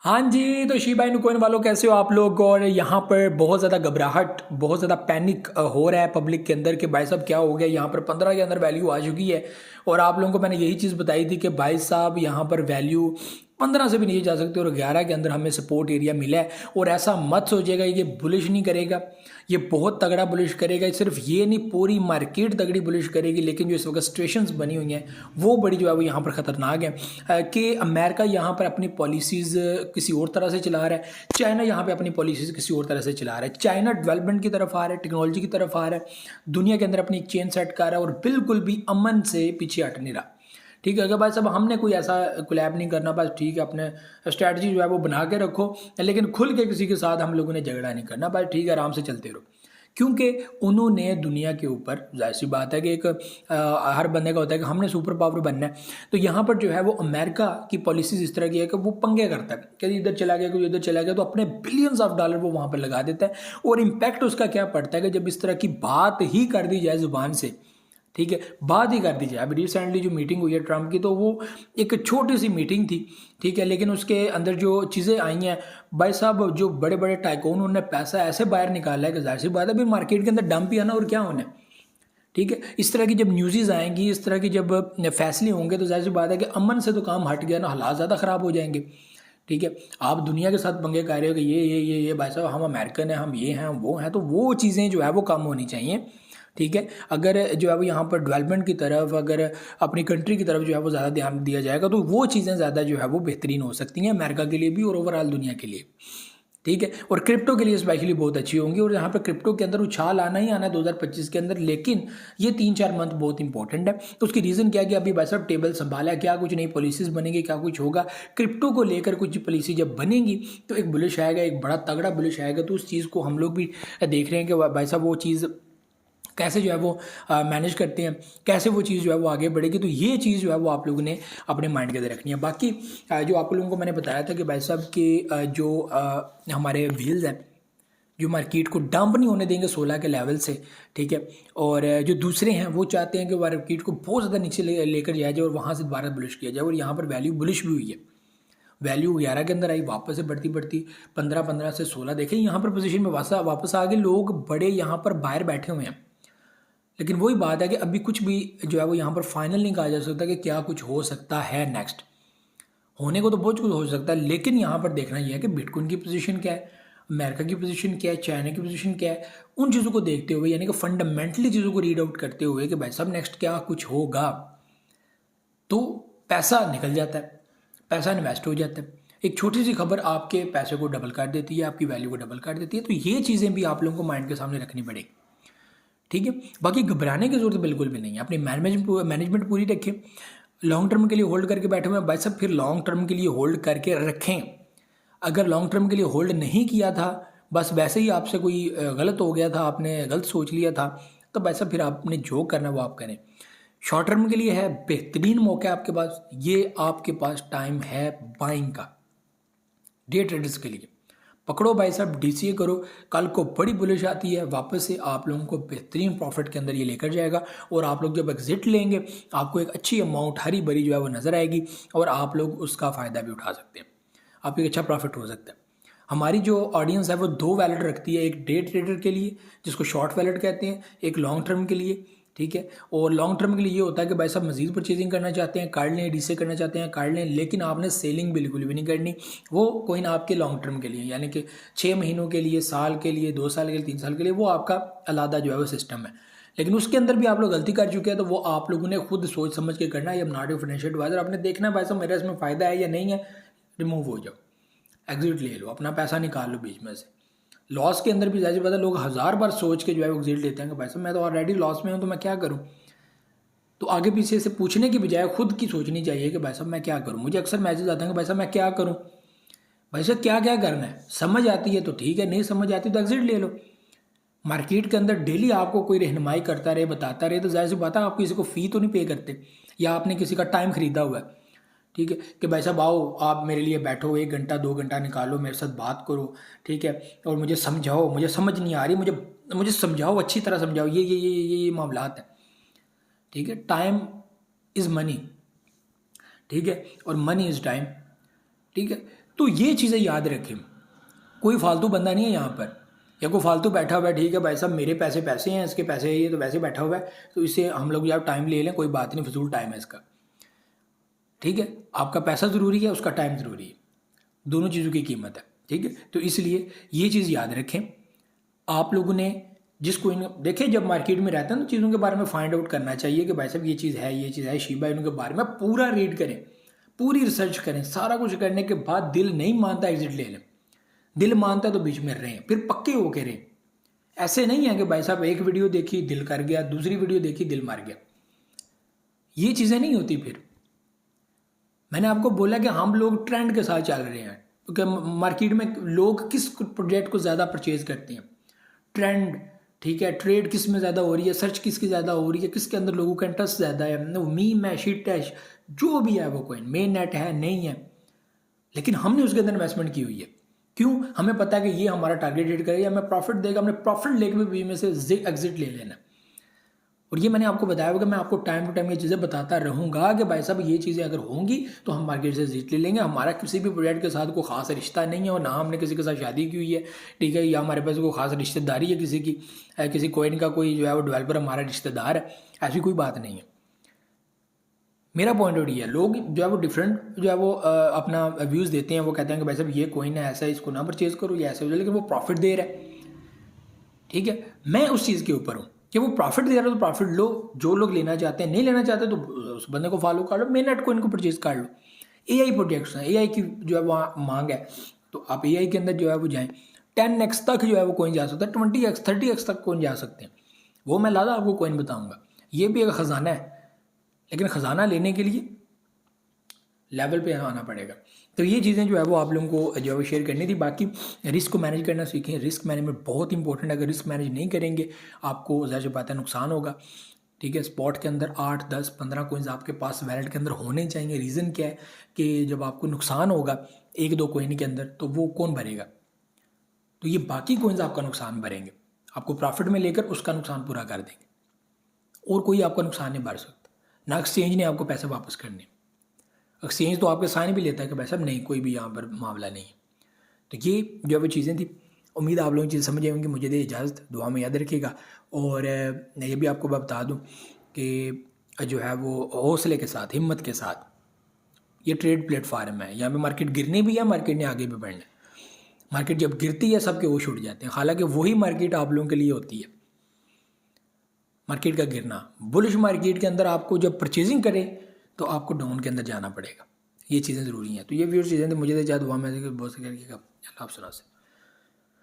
हाँ जी, तो शी भाई नुकोइन वालों कैसे हो आप लोग। और यहाँ पर बहुत ज़्यादा घबराहट, बहुत ज़्यादा पैनिक हो रहा है पब्लिक के अंदर कि भाई साहब क्या हो गया। यहाँ पर 15 के अंदर वैल्यू आ चुकी है और आप लोगों को मैंने यही चीज़ बताई थी कि भाई साहब यहाँ पर वैल्यू 15 से भी नहीं जा सकती और 11 के अंदर हमें सपोर्ट एरिया मिला है। और ऐसा मत सोचिएगा ये बुलिश नहीं करेगा, ये बहुत तगड़ा बुलिश करेगा। सिर्फ ये नहीं, पूरी मार्केट तगड़ी बुलिश करेगी। लेकिन जो इस वक्त सिचुएशंस बनी हुई हैं वो बड़ी जो है वो यहाँ पर ख़तरनाक है कि अमेरिका यहाँ पर अपनी पॉलिसीज़ किसी और तरह से चला रहा है, चाइना यहाँ पे अपनी पॉलिसीज़ किसी और तरह से चला रहा है। चाइना डेवलपमेंट की तरफ आ रहा है, टेक्नोलॉजी की तरफ आ रहा है, दुनिया के अंदर अपनी एक चेन सेट कर रहा है और बिल्कुल भी अमन से पीछे हट नहीं रहा। ठीक है, अगर भाई साहब हमने कोई ऐसा कोलैब नहीं करना, बस ठीक है अपने स्ट्रैटेजी जो है वो बना के रखो, लेकिन खुल के किसी के साथ हम लोगों ने झगड़ा नहीं करना, बस ठीक है आराम से चलते रहो। क्योंकि उन्होंने दुनिया के ऊपर, जाहिर सी बात है कि एक हर बंदे का होता है कि हमने सुपर पावर बनना है। तो यहाँ पर जो है वो अमेरिका की पॉलिसीज इस तरह की है कि वो पंगे करता है कि इधर चला गया कोई, उधर चला गया, तो अपने बिलियंस ऑफ डॉलर वो वहाँ पर लगा देता है। और इम्पैक्ट उसका क्या पड़ता है कि जब इस तरह की बात ही कर दी जाए जुबान से, ठीक है, बात ही कर दी जाए। अभी रिसेंटली जो मीटिंग हुई है ट्रम्प की, तो वो एक छोटी सी मीटिंग थी, ठीक है, लेकिन उसके अंदर जो चीज़ें आई हैं भाई साहब, जो बड़े बड़े टाइकून उन्होंने पैसा ऐसे बाहर निकाला है कि जाहिर सी बात है, अभी मार्केट के अंदर डंप ही आना और क्या होना है। ठीक है, इस तरह की जब न्यूज़ आएंगी, इस तरह की जब फैसले होंगे, तो जाहिर सी बात है कि अमन से तो काम हट गया ना, हालात ज़्यादा ख़राब हो जाएंगे। ठीक है, आप दुनिया के साथ पंगे कर रहे हो कि ये भाई साहब हम अमेरिकन हैं, हम ये हैं, वो हैं, तो वो चीज़ें जो है वो कम होनी चाहिए। ठीक है, अगर जो है वो यहाँ पर डेवलपमेंट की तरफ, अगर अपनी कंट्री की तरफ जो है वो ज़्यादा ध्यान दिया जाएगा, तो वो चीज़ें ज़्यादा जो है वो बेहतरीन हो सकती हैं अमेरिका के लिए भी और ओवरऑल दुनिया के लिए। ठीक है, और क्रिप्टो के लिए स्पेशली बहुत अच्छी होंगी। और यहाँ पर क्रिप्टो के अंदर उछाल आना ही आना है 2025 के अंदर, लेकिन ये 3-4 मंथ बहुत इंपॉर्टेंट है। तो उसकी रीज़न क्या है कि अभी भाई साहब टेबल संभाला है, क्या कुछ नई पॉलिसीज बनेगी, क्या कुछ होगा क्रिप्टो को लेकर, कुछ पॉलिसी जब बनेगी तो एक बुलिश आएगा, एक बड़ा तगड़ा बुलिश आएगा। तो उस चीज़ को हम लोग भी देख रहे हैं कि भाई साहब वो चीज़ कैसे जो है वो मैनेज करते हैं, कैसे वो चीज़ जो है वो आगे बढ़ेगी। तो ये चीज़ जो है वो आप लोगों ने अपने माइंड के अंदर रखनी है। बाकी जो आप लोगों को मैंने बताया था कि भाई साहब के जो हमारे व्हील्स हैं, जो मार्केट को डंप नहीं होने देंगे 16 के लेवल से। ठीक है, और जो दूसरे हैं वो चाहते हैं कि मार्केट को बहुत ज़्यादा नीचे लेकर जाया जाए और वहाँ से दोबारा बुलिश किया जाए। और यहाँ पर वैल्यू बुलिश भी हुई है, वैल्यू 11 के अंदर आई, वापस से बढ़ती बढ़ती 15 से 16 देखें यहाँ पर पोजीशन में वापस आ गए। लोग बड़े यहाँ पर बाहर बैठे हुए हैं, लेकिन वही बात है कि अभी कुछ भी जो है वो यहाँ पर फाइनल नहीं कहा जा सकता कि क्या कुछ हो सकता है नेक्स्ट। होने को तो बहुत कुछ हो सकता है, लेकिन यहाँ पर देखना यह है कि बिटकॉइन की पोजीशन क्या है, अमेरिका की पोजीशन क्या है, चाइना की पोजीशन क्या है। उन चीज़ों को देखते हुए, यानी कि फंडामेंटली चीज़ों को रीड आउट करते हुए कि भाई साहब नेक्स्ट क्या कुछ होगा, तो पैसा निकल जाता है, पैसा इन्वेस्ट हो जाता है। एक छोटी सी खबर आपके पैसे को डबल कर देती है, आपकी वैल्यू को डबल कर देती है। तो ये चीज़ें भी आप लोगों को माइंड के सामने रखनी पड़ेगी। ठीक है, बाकी घबराने की जरूरत बिल्कुल भी नहीं है। अपनी मैनेजमेंट पूरी रखें। लॉन्ग टर्म के लिए होल्ड करके बैठे हुए हैं भाई साहब, फिर लॉन्ग टर्म के लिए होल्ड करके रखें। अगर लॉन्ग टर्म के लिए होल्ड नहीं किया था, बस वैसे ही आपसे कोई गलत हो गया था, आपने गलत सोच लिया था, तो भाई साहब फिर आपने जो करना है वो आप करें। शॉर्ट टर्म के लिए है बेहतरीन मौका है आपके पास, ये आपके पास टाइम है बाइंग का। डे ट्रेडर्स के लिए पकड़ो भाई साहब, डीसीए करो, कल को बड़ी बुलिश आती है, वापस से आप लोगों को बेहतरीन प्रॉफिट के अंदर ये लेकर जाएगा। और आप लोग जब एग्जिट लेंगे, आपको एक अच्छी अमाउंट हरी भरी जो है वो नज़र आएगी और आप लोग उसका फ़ायदा भी उठा सकते हैं, आपको एक अच्छा प्रॉफिट हो सकता है। हमारी जो ऑडियंस है वो दो वैलेट रखती है, एक डे ट्रेडर के लिए जिसको शॉर्ट वैलेट कहते हैं, एक लॉन्ग टर्म के लिए। ठीक है, और लॉन्ग टर्म के लिए ये होता है कि भाई साहब मजीद परचेजिंग करना चाहते हैं कर लें, डीसे करना चाहते हैं कर लें, लेकिन आपने सेलिंग बिल्कुल भी नहीं करनी। वो कोई ना आपके लॉन्ग टर्म के लिए, यानी कि 6 महीनों के लिए, साल के लिए, 2 साल के लिए, 3 साल के लिए, वो आपका अलादा जो है वो सिस्टम है। लेकिन उसके अंदर भी आप लोग गलती कर चुके हैं, तो वो आप लोगों ने खुद सोच समझ के करना है। अब नॉट ए फाइनेंशियल एडवाइजर, आपने देखना है भाई साहब मेरा इसमें फ़ायदा है या नहीं है, रिमूव हो जाओ, एग्जिट ले लो, अपना पैसा निकाल लो बीच में से। लॉस के अंदर भी जैसे पता, लोग 1000 बार सोच के जो है एग्जिट लेते हैं कि भाई साहब मैं तो ऑलरेडी लॉस में हूँ तो मैं क्या करूँ। तो आगे पीछे से पूछने की बजाय खुद की सोचनी चाहिए कि भाई साहब मैं क्या करूँ। मुझे अक्सर मैसेज आते हैं कि भाई साहब मैं क्या करूँ। भाई साहब क्या क्या करना है, समझ आती है तो ठीक है, नहीं समझ आती तो एग्जिट ले लो। मार्केट के अंदर डेली आपको कोई रहनुमाई करता रहे, बताता रहे, तो जाहिर सी बात है आप किसी को फ़ी तो नहीं पे करते, या आपने किसी का टाइम खरीदा हुआ है। ठीक है, कि भाई साहब आओ आप मेरे लिए बैठो, 1 घंटा 2 घंटा निकालो, मेरे साथ बात करो, ठीक है, और मुझे समझाओ, मुझे समझ नहीं आ रही, मुझे मुझे समझाओ, अच्छी तरह समझाओ, ये मामलात है। ठीक है, टाइम इज़ मनी, ठीक है, और मनी इज़ टाइम। ठीक है, तो ये चीज़ें याद रखें, कोई फालतू बंदा नहीं है यहाँ पर, या कोई फालतू बैठा हुआ है, ठीक है भाई साहब मेरे पैसे पैसे हैं, इसके पैसे ये तो वैसे बैठा हुआ है, तो इससे हम लोग यार टाइम ले लें, कोई बात नहीं, फजूल टाइम है इसका। ठीक है, आपका पैसा ज़रूरी है, उसका टाइम ज़रूरी है, दोनों चीज़ों की कीमत है। ठीक है, तो इसलिए ये चीज़ याद रखें। आप लोगों ने जिसको देखे, जब मार्केट में रहता है ना, चीज़ों के बारे में फाइंड आउट करना चाहिए कि भाई साहब ये चीज़ है, ये चीज़ है, शिबा इनू के बारे में पूरा रीड करें, पूरी रिसर्च करें। सारा कुछ करने के बाद दिल नहीं मानता एग्जिट ले लें, दिल मानता है तो बीच में रहें, फिर पक्के होके रहें। ऐसे नहीं है कि भाई साहब एक वीडियो देखी दिल कर गया, दूसरी वीडियो देखी दिल मार गया, ये चीज़ें नहीं होती। फिर मैंने आपको बोला कि हम लोग ट्रेंड के साथ चल रहे हैं, क्योंकि मार्केट में लोग किस प्रोजेक्ट को ज़्यादा परचेज करते हैं, ट्रेंड, ठीक है, ट्रेड किस में ज़्यादा हो रही है, सर्च किसकी ज़्यादा हो रही है, किसके अंदर लोगों का इंटरेस्ट ज़्यादा है, मीम है, शिट है, जो भी है वो कोइन, मेन नेट है नहीं है, लेकिन हमने उसके अंदर इन्वेस्टमेंट की हुई है। क्यों? हमें पता है कि ये हमारा टारगेट हिट करेगा, हमें प्रॉफिट देगा, हमने प्रॉफिट लेके भी में से एग्जिट ले लेना। और ये मैंने आपको बताया होगा, मैं आपको टाइम टू टाइम ये चीज़ें बताता रहूँगा कि भाई साहब ये चीज़ें अगर होंगी तो हम मार्केट से एग्जिट ले लेंगे। हमारा किसी भी प्रोजेक्ट के साथ कोई खास रिश्ता नहीं है, और ना हमने किसी के साथ शादी की हुई है, ठीक है, या हमारे पास कोई खास रिश्तेदारी है किसी की, किसी कोइन का कोई जो है वो डेवलपर हमारा रिश्तेदार है, ऐसी कोई बात नहीं है। मेरा पॉइंट ऑफ व्यू है, लोग जो है वो डिफरेंट जो है वो अपना व्यूज़ देते हैं, वो कहते हैं कि भाई साहब ये कोइन है ऐसा है, इसको ना परचेज करो, ये ऐसे हो जाए, लेकिन वो प्रॉफिट दे रहा है। ठीक है, मैं उस चीज़ के ऊपर हूँ कि वो प्रॉफिट दे रहा है तो प्रॉफिट लो, जो लोग लेना चाहते हैं, नहीं लेना चाहते तो उस बंदे को फॉलो कर लो, मेन नेट को इनको परचेज कर लो। AI प्रोजेक्ट्स हैं, AI की जो है वहाँ मांग है, तो आप AI के अंदर जो है वो जाएँ, 10x तक जो है वो कोइन जा सकता है, 20x 30x तक कोइन जा सकते हैं, वो मैं लादा आपको कोइन बताऊँगा। ये भी एक ख़जाना है, लेकिन ख़जाना लेने के लिए लेवल पे आना पड़ेगा। तो ये चीज़ें जो है वो आप लोगों को जो है वो शेयर करनी थी। बाकी रिस्क को मैनेज करना सीखें, रिस्क मैनेजमेंट बहुत इंपॉर्टेंट है। अगर रिस्क मैनेज नहीं करेंगे आपको ज़ाहिर सी बात है नुकसान होगा। ठीक है, स्पॉट के अंदर 8, 10, 15 कोइंस आपके पास वैलेट के अंदर होने चाहिए। रीज़न क्या है कि जब आपको नुकसान होगा 1-2 कोइन के अंदर, तो वो कौन भरेगा? तो ये बाकी कोइंस आपका नुकसान भरेंगे, आपको प्रॉफिट में लेकर उसका नुकसान पूरा कर देंगे, और कोई आपका नुकसान नहीं भर सकता, ना एक्सचेंज ने आपको पैसे वापस करने। एक्सचेंज तो आपके साइन भी लेता है कि भाई साहब नहीं, कोई भी यहाँ पर मामला नहीं है। तो ये जो है वो चीज़ें थी, उम्मीद आप लोगों की चीज़ समझ आएंगी। मुझे दे इजाज़त, दुआ में याद रखिएगा। और ये भी आपको मैं बता दूं कि जो है वो हौसले के साथ, हिम्मत के साथ, ये ट्रेड प्लेटफार्म है, यहाँ पे मार्केट गिरनी भी है, मार्केट ने आगे भी बढ़ना है। मार्केट जब गिरती है सबके वो छूट जाते हैं, हालांकि वही मार्केट आप लोगों के लिए होती है। मार्केट का गिरना, बुलिश मार्केट के अंदर आपको जब परचेजिंग करे तो आपको डाउन के अंदर जाना पड़ेगा, ये चीज़ें ज़रूरी हैं। तो ये व्यूअर्स चीज़ें मुझे तो बहुत से करके आप सुना से।